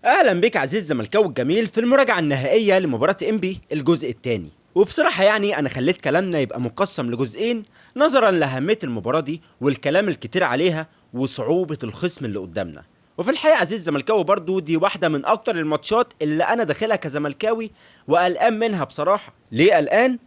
اهلا بك عزيز الزملكاوي الجميل في المراجعه النهائيه لمباراه انبي الجزء الثاني. وبصراحه يعني انا خليت كلامنا يبقى مقسم لجزئين نظرا لاهميه المباراه دي والكلام الكتير عليها وصعوبه الخصم اللي قدامنا. وفي الحقيقه عزيز الزملكاوي برضو دي واحده من اكتر الماتشات اللي انا داخلها كزملكاوي وقلقان منها بصراحه. ليه قلقان؟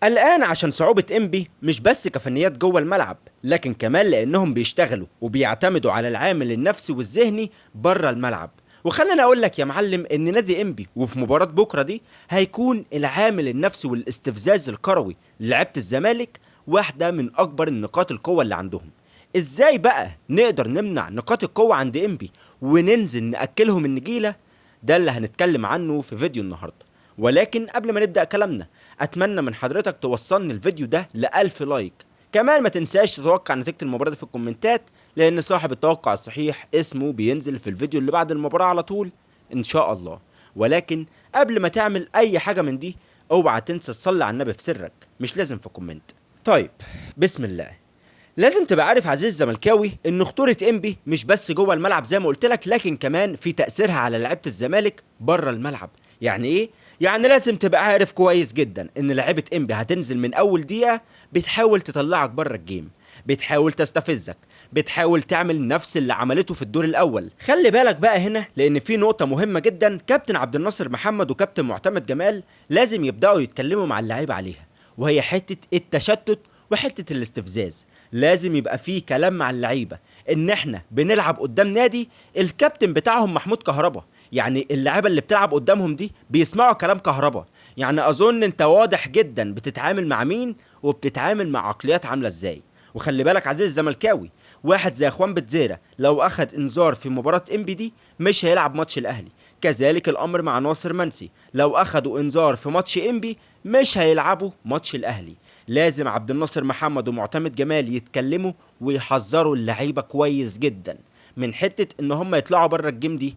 قلقان عشان صعوبة انبي مش بس كفنيات جوه الملعب، لكن كمان لانهم بيشتغلوا وبيعتمدوا على العامل النفسي والذهني بره الملعب. وخليني اقول لك يا معلم ان نادي انبي وفي مباراة بكرة دي هيكون العامل النفسي والاستفزاز الكروي للعيبة الزمالك واحدة من اكبر النقاط القوة اللي عندهم. ازاي بقى نقدر نمنع نقاط القوة عند انبي وننزل نأكلهم النجيلة؟ ده اللي هنتكلم عنه في فيديو النهاردة. ولكن قبل ما نبدأ كلامنا أتمنى من حضرتك توصلني الفيديو ده ل1000 لايك. كمان ما تنساش تتوقع نتيجة المباراة دي في الكومنتات، لأن صاحب التوقع الصحيح اسمه بينزل في الفيديو اللي بعد المباراة على طول إن شاء الله. ولكن قبل ما تعمل أي حاجة من دي اوعى تنسى تصلي على النبي في سرك، مش لازم في كومنت. طيب بسم الله. لازم تبقى عارف عزيز الزملكاوي ان خطوره انبي مش بس جوه الملعب زي ما قلت لك، لكن كمان في تاثيرها على لعيبه الزمالك بره الملعب. يعني ايه؟ يعني لازم تبقى عارف كويس جدا ان لعيبه انبي هتنزل من اول دقيقه بتحاول تطلعك بره الجيم، بتحاول تستفزك، بتحاول تعمل نفس اللي عملته في الدور الاول. خلي بالك بقى هنا لان في نقطه مهمه جدا كابتن عبد الناصر محمد وكابتن معتمد جمال لازم يبداوا يتكلموا مع اللعيبه عليها، وهي حته التشتت وحته الاستفزاز. لازم يبقى فيه كلام مع اللعيبه ان احنا بنلعب قدام نادي الكابتن بتاعهم محمود كهربا، يعني اللعيبه اللي بتلعب قدامهم دي بيسمعوا كلام كهربا. يعني اظن انت واضح جدا بتتعامل مع مين وبتتعامل مع عقليات عامله ازاي. وخلي بالك عزيز الزملكاوي، واحد زي اخوان بتزيرة لو اخد انذار في مباراة انبي دي مش هيلعب ماتش الاهلي. كذلك الامر مع ناصر منسي، لو اخدوا انذار في ماتش انبي مش هيلعبوا ماتش الاهلي. لازم عبد الناصر محمد ومعتمد جمال يتكلموا ويحذروا اللعيبه كويس جدا من حته ان هم يطلعوا بره الجيم دي.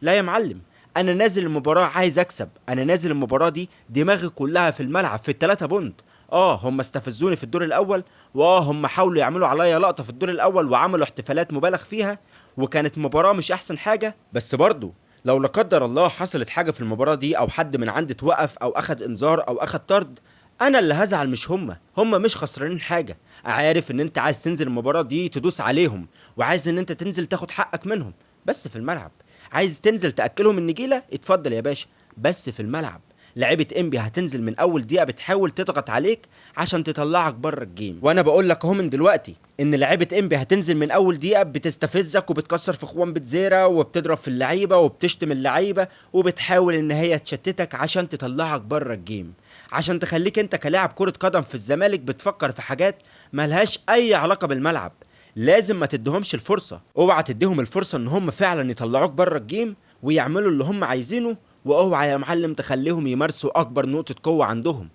لا يا معلم، انا نازل المباراه عايز اكسب، انا نازل المباراه دي دماغي كلها في الملعب في ال3 بونت. هم استفزوني في الدور الاول، هم حاولوا يعملوا عليا لقطه في الدور الاول وعملوا احتفالات مبالغ فيها، وكانت مباراه مش احسن حاجه. بس برضو لو لا قدر الله حصلت حاجه في المباراه دي او حد من عندي اتوقف او اخد انذار او اخد طرد، انا اللي هزعل مش هم مش خسرانين حاجه. عارف ان انت عايز تنزل المباراه دي تدوس عليهم وعايز ان انت تنزل تاخد حقك منهم، بس في الملعب. عايز تنزل تاكلهم النجيله اتفضل يا باشا، بس في الملعب. لعيبه انبي هتنزل من اول دقيقه بتحاول تضغط عليك عشان تطلعك بره الجيم، وانا بقول لك اهو من دلوقتي ان لعيبه انبي هتنزل من اول دقيقه بتستفزك وبتكسر في اخوان بتزيرة وبتضرب في اللعيبه وبتشتم اللعيبه وبتحاول ان هي تشتتك عشان تطلعك بره الجيم، عشان تخليك انت كلاعب كره قدم في الزمالك بتفكر في حاجات ملهاش اي علاقه بالملعب. لازم ما تديهمش الفرصه، اوعى تديهم الفرصه ان هم فعلا يطلعوك بره الجيم ويعملوا اللي هم عايزينه، واوعى يا معلم تخليهم يمارسوا اكبر نقطه قوه عندهم.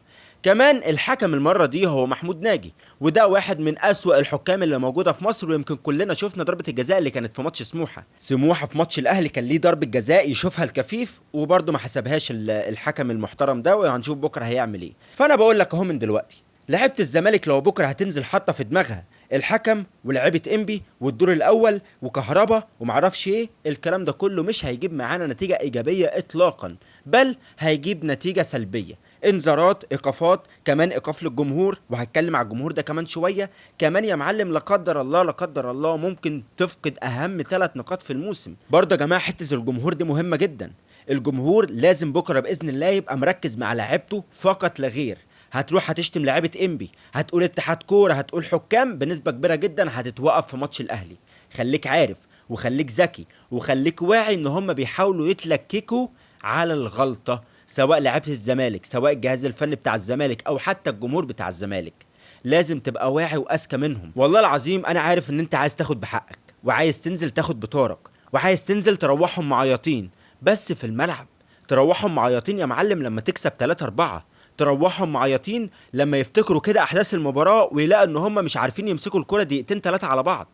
كمان الحكم المرة دي هو محمود ناجي، وده واحد من أسوأ الحكام اللي موجودة في مصر، ويمكن كلنا شفنا ضربة الجزاء اللي كانت في ماتش سموحة في ماتش الأهلي كان ليه ضربة جزاء يشوفها الكفيف وبرضه ما حسبهاش الحكم المحترم ده، وهنشوف بكرة هيعمل ايه. فأنا بقول لك اهو من دلوقتي لعيبة الزمالك لو بكرة هتنزل حاطة في دماغها الحكم ولعيبة انبي والدور الأول وكهربا ومعرفش ايه، الكلام ده كله مش هيجيب معانا نتيجة إيجابية إطلاقا، بل هيجيب نتيجة سلبية. انذارات، ايقافات، كمان ايقاف للجمهور، وهتكلم على الجمهور ده كمان شويه. كمان يا معلم لا قدر الله لا قدر الله ممكن تفقد اهم 3 نقاط في الموسم. برضه يا جماعه حته الجمهور دي مهمه جدا. الجمهور لازم بكره باذن الله يبقى مركز مع لاعيبته فقط لا غير. هتروح هتشتم لعيبه انبي، هتقول اتحاد كوره، هتقول حكام، بنسبه كبيره جدا هتتوقف في ماتش الاهلي. خليك عارف وخليك ذكي وخليك واعي ان هم بيحاولوا يتلككوا على الغلطه، سواء لعيبه الزمالك، سواء الجهاز الفني بتاع الزمالك او حتى الجمهور بتاع الزمالك. لازم تبقى واعي واذكى منهم. والله العظيم انا عارف ان انت عايز تاخد بحقك وعايز تنزل تاخد بطارك وعايز تنزل تروحهم معيطين، بس في الملعب تروحهم معيطين يا معلم لما تكسب 3-4، تروحهم معيطين لما يفتكروا كده احداث المباراه ويلاقوا ان هم مش عارفين يمسكوا الكره دقيقتين 3 على بعض.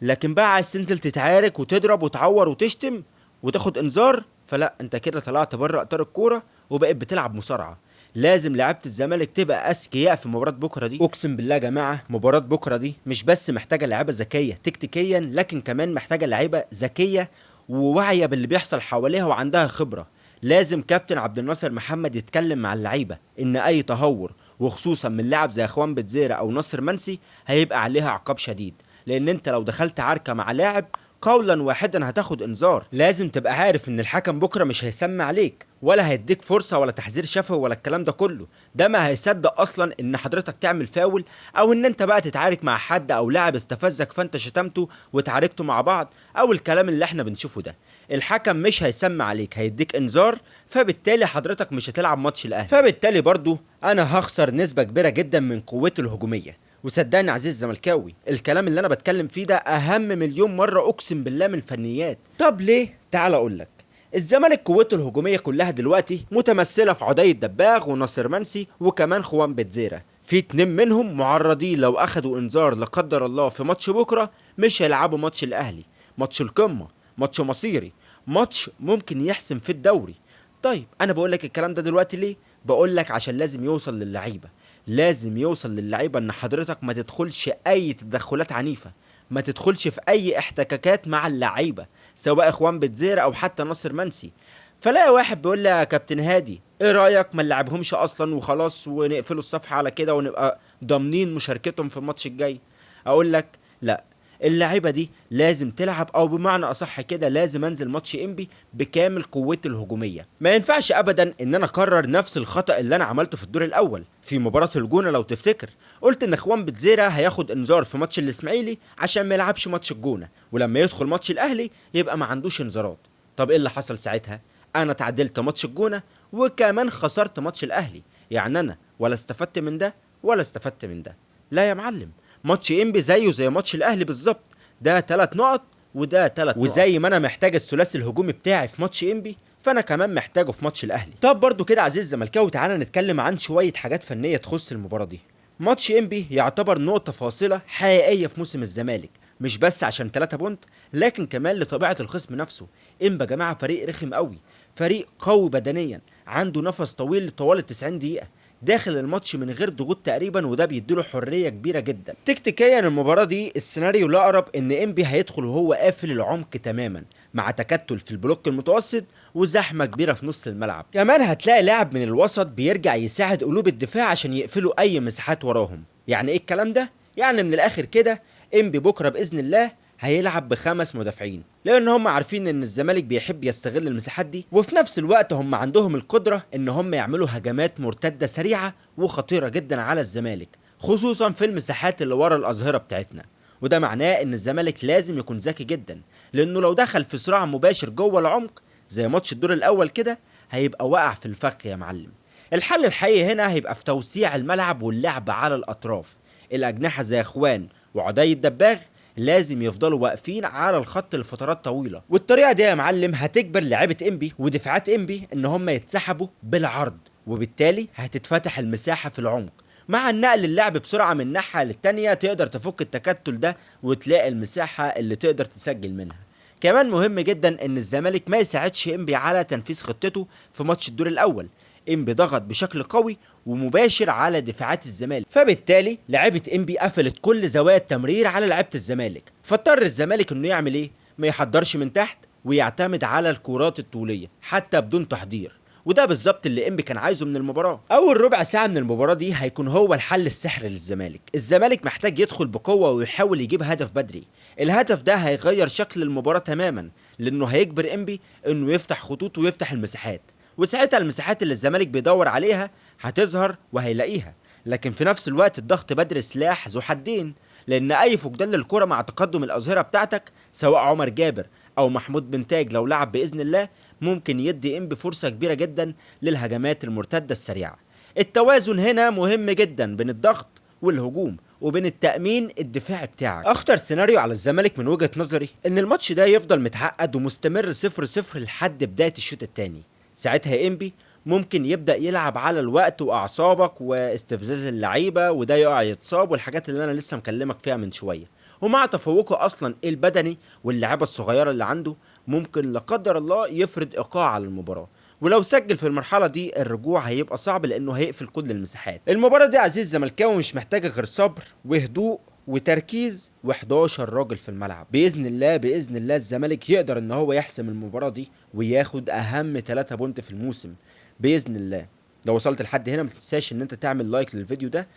لكن بقى عايز تنزل تتعارك وتضرب وتعور وتشتم وتاخد انذار، فلا انت كده طلعت بره اطار الكوره وبقيت بتلعب مصارعه. لازم لعيبه الزمالك تبقى اذكياء في مباراه بكره دي. اقسم بالله يا جماعه مباراه بكره دي مش بس محتاجه لعيبه ذكيه تكتيكيا، لكن كمان محتاجه لعيبه ذكيه وواعيه باللي بيحصل حواليها وعندها خبره. لازم كابتن عبد الناصر محمد يتكلم مع اللعيبه ان اي تهور وخصوصا من لاعب زي اخوان بتزيرة او ناصر منسي هيبقى عليها عقاب شديد، لان انت لو دخلت عركه مع لاعب قولا واحدا هتاخد انذار. لازم تبقى عارف ان الحكم بكره مش هيسمع عليك ولا هيديك فرصه ولا تحذير شفوي ولا الكلام ده كله. ده ما هيصدق اصلا ان حضرتك تعمل فاول او ان انت بقى تتعارك مع حد او لاعب استفزك فانت شتمته وتعاركتوا مع بعض او الكلام اللي احنا بنشوفه ده. الحكم مش هيسمع عليك، هيديك انذار، فبالتالي حضرتك مش هتلعب ماتش الاهلي. فبالتالي برضو انا هخسر نسبه كبيره جدا من قوتي الهجوميه. وصدقني عزيز الزملكاوي، الكلام اللي انا بتكلم فيه ده اهم مليون مره اقسم بالله من الفنيات. طب ليه؟ تعال اقول لك. الزمالك قوته الهجوميه كلها دلوقتي متمثله في عدي الدباغ وناصر منسي وكمان خوان بتزيرة. في 2 منهم معرضين لو اخدوا انذار لا قدر الله في ماتش بكره مش هيلعبوا ماتش الاهلي، ماتش القمه، ماتش مصيري، ماتش ممكن يحسم في الدوري. طيب انا بقول لك الكلام ده دلوقتي ليه؟ بقول لك عشان لازم يوصل للعيبه، لازم يوصل للعيبه ان حضرتك ما تدخلش اي تدخلات عنيفه، ما تدخلش في اي احتكاكات مع اللعيبه سواء اخوان بتزير او حتى ناصر منسي. فلاقي واحد بيقول لي يا كابتن هادي ايه رايك ما نلعبهمش اصلا وخلاص ونقفلوا الصفحه على كده ونبقى ضامنين مشاركتهم في الماتش الجاي؟ اقول لك لا، اللعيبه دي لازم تلعب، او بمعنى اصح كده لازم انزل ماتش انبي بكامل قوتي الهجوميه. ما ينفعش ابدا ان انا اكرر نفس الخطا اللي انا عملته في الدور الاول في مباراه الجونه. لو تفتكر قلت ان اخوان بتزيرة هياخد انذار في ماتش الاسماعيلي عشان ما يلعبش ماتش الجونه، ولما يدخل ماتش الاهلي يبقى ما عندوش انذارات. طب ايه اللي حصل ساعتها؟ انا تعادلت ماتش الجونه وكمان خسرت ماتش الاهلي. يعني انا ولا استفدت من ده ولا استفدت من ده. لا يا معلم، ماتش انبي زيه زي ماتش الاهلي بالظبط، ده 3 نقط وده 3 نقط. وزي ما انا محتاج الثلاثي الهجومي بتاعي في ماتش انبي فانا كمان محتاجه في ماتش الاهلي. طب برضو كده عزيز الزملكاوي تعالى نتكلم عن شويه حاجات فنيه تخص المباراه دي. ماتش انبي يعتبر نقطه فاصله حقيقيه في موسم الزمالك، مش بس عشان 3 بونت لكن كمان لطبيعه الخصم نفسه. انبي يا جماعه فريق رخم قوي، فريق قوي بدنيا، عنده نفس طويل طوال 90 دقيقه، داخل الماتش من غير ضغوط تقريبا، وده بيديله حريه كبيره جدا. تكتيكيا المباراه دي السيناريو الاقرب ان انبي هيدخل وهو قافل العمق تماما مع تكتل في البلوك المتوسط وزحمه كبيره في نص الملعب. كمان هتلاقي لاعب من الوسط بيرجع يساعد قلوب الدفاع عشان يقفلوا اي مساحات وراهم. يعني ايه الكلام ده؟ يعني من الاخر كده انبي بكره باذن الله هيلعب ب5 مدافعين، لان هم عارفين ان الزمالك بيحب يستغل المساحات دي، وفي نفس الوقت هم عندهم القدره ان هم يعملوا هجمات مرتده سريعه وخطيره جدا على الزمالك، خصوصا في المساحات اللي ورا الاظهره بتاعتنا. وده معناه ان الزمالك لازم يكون ذكي جدا، لانه لو دخل في صراع مباشر جوه العمق زي ماتش الدور الاول كده هيبقى واقع في الفخ يا معلم. الحل الحقيقي هنا هيبقى في توسيع الملعب واللعب على الاطراف. الاجنحه زي اخوان وعدي الدباغ لازم يفضلوا واقفين على الخط لفترات طويله، والطريقه دي يا معلم هتجبر لعيبه انبي ودفاعات انبي ان هم يتسحبوا بالعرض، وبالتالي هتتفتح المساحه في العمق. مع النقل اللعب بسرعه من ناحيه للتانيه تقدر تفك التكتل ده وتلاقي المساحه اللي تقدر تسجل منها. كمان مهم جدا ان الزمالك ما يساعدش انبي على تنفيذ خطته في ماتش الدور الاول. انبي ضغط بشكل قوي ومباشر على دفاعات الزمالك، فبالتالي لعيبه انبي قفلت كل زوايا التمرير على لعيبه الزمالك، فاضطر الزمالك انه يعمل ايه؟ ما يحضرش من تحت ويعتمد على الكرات الطوليه حتى بدون تحضير. وده بالظبط اللي انبي كان عايزه من المباراه. اول ربع ساعه من المباراه دي هيكون هو الحل السحري للزمالك. الزمالك محتاج يدخل بقوه ويحاول يجيب هدف بدري. الهدف ده هيغير شكل المباراه تماما، لانه هيجبر انبي انه يفتح خطوط ويفتح المساحات، وساعتها المساحات اللي الزمالك بيدور عليها هتظهر وهيلاقيها. لكن في نفس الوقت الضغط بدري سلاح ذو حدين، لان اي فقدان للكره مع تقدم الاظهره بتاعتك سواء عمر جابر او محمود بنتاج لو لعب باذن الله ممكن يدي انبي فرصه كبيره جدا للهجمات المرتده السريعه. التوازن هنا مهم جدا بين الضغط والهجوم وبين التأمين الدفاعي بتاعك. اخطر سيناريو على الزمالك من وجهة نظري ان الماتش ده يفضل متعقد ومستمر 0-0 لحد بداية الشوط الثاني. ساعتها انبي ممكن يبدأ يلعب على الوقت واعصابك واستفزاز اللعيبة، وده يقع يتصاب والحاجات اللي انا لسه مكلمك فيها من شوية. ومع تفوقه اصلا البدني واللعيبة الصغيرة اللي عنده ممكن لا قدر الله يفرض ايقاع على المباراة، ولو سجل في المرحلة دي الرجوع هيبقى صعب لانه هيقفل كل المساحات. المباراة دي عزيز زملكاوي مش محتاجة غير صبر وهدوء وتركيز و11 راجل في الملعب. باذن الله باذن الله الزمالك يقدر ان هو يحسم المباراه دي وياخد اهم 3 بونت في الموسم باذن الله. لو وصلت لحد هنا ما تنساش ان انت تعمل لايك للفيديو ده،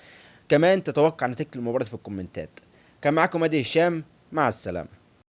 كمان تتوقع نتيجه المباراه في الكومنتات. كان معاكم ادي هشام، مع السلامه.